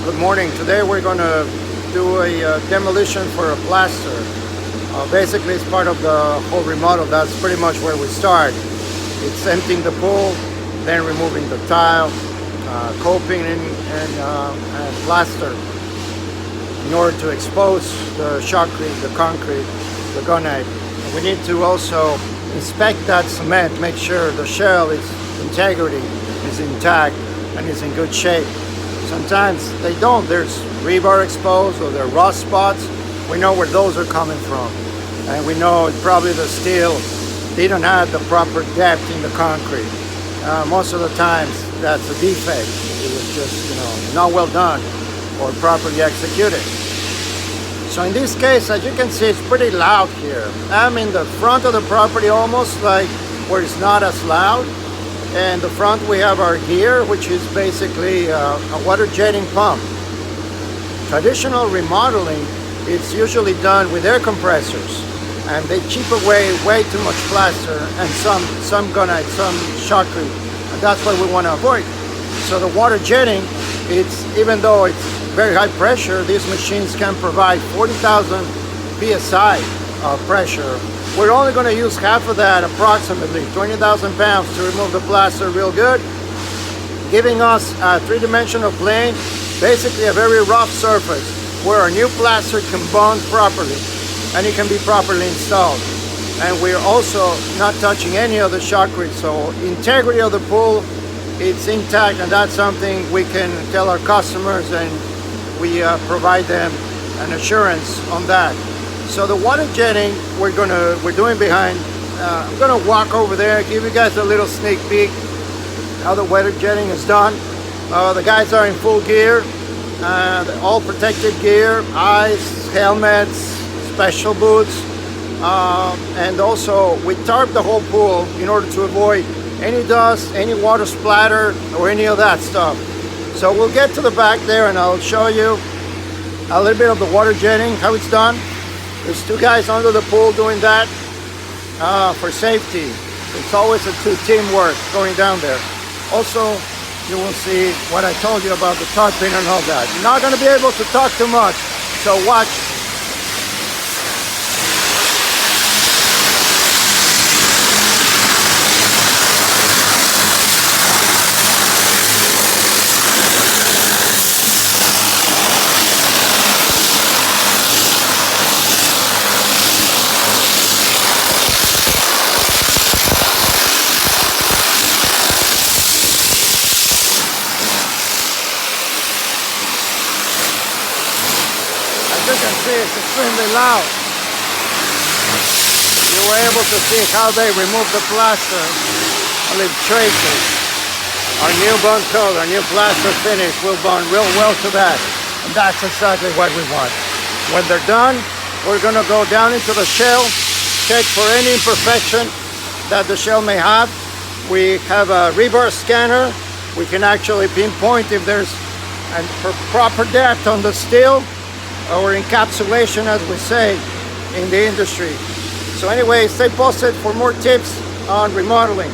Good morning. Today we're going to do a demolition for a plaster. Basically it's part of the whole remodel. That's pretty much where we start. It's emptying the pool, then removing the tile, coping and plaster in order to expose the shotcrete, the concrete, the gunite. We need to also inspect that cement, make sure the shell integrity is intact and is in good shape. Sometimes they don't. There's rebar exposed or there are rust spots. We know where those are coming from. And we know probably the steel didn't have the proper depth in the concrete. Most of the times that's a defect. It was just, not well done or properly executed. So in this case, as you can see, it's pretty loud here. I'm in the front of the property, almost like where it's not as loud. And the front we have our gear, which is basically a water jetting pump. Traditional remodeling, it's usually done with air compressors, and they chip away way too much plaster and some gunite, some shotcrete, and that's what we want to avoid. So the water jetting, even though it's very high pressure, these machines can provide 40,000 psi of pressure. We're only going to use half of that, approximately 20,000 pounds, to remove the plaster real good, giving us a three-dimensional plane, basically a very rough surface where our new plaster can bond properly and it can be properly installed. And we're also not touching any of the shotcrete, so integrity of the pool, it's intact, and that's something we can tell our customers, and we provide them an assurance on that. So the water jetting we're doing behind, I'm gonna walk over there, give you guys a little sneak peek how the water jetting is done. The guys are in full gear, all protected gear, eyes, helmets, special boots, and also we tarp the whole pool in order to avoid any dust, any water splatter, or any of that stuff. So we'll get to the back there and I'll show you a little bit of the water jetting, how it's done. There's two guys under the pool doing that for safety. It's always a teamwork going down there. Also, you will see what I told you about the tarping and all that. You're not going to be able to talk too much, so watch. You can see it's extremely loud. You were able to see how they remove the plaster and leave traces. Our new bond coat, our new plaster finish will bond real well to that. And that's exactly what we want. When they're done, we're going to go down into the shell, check for any imperfection that the shell may have. We have a rebar scanner. We can actually pinpoint if there's a proper depth on the steel, or encapsulation, as we say in the industry. So anyway, stay posted for more tips on remodeling.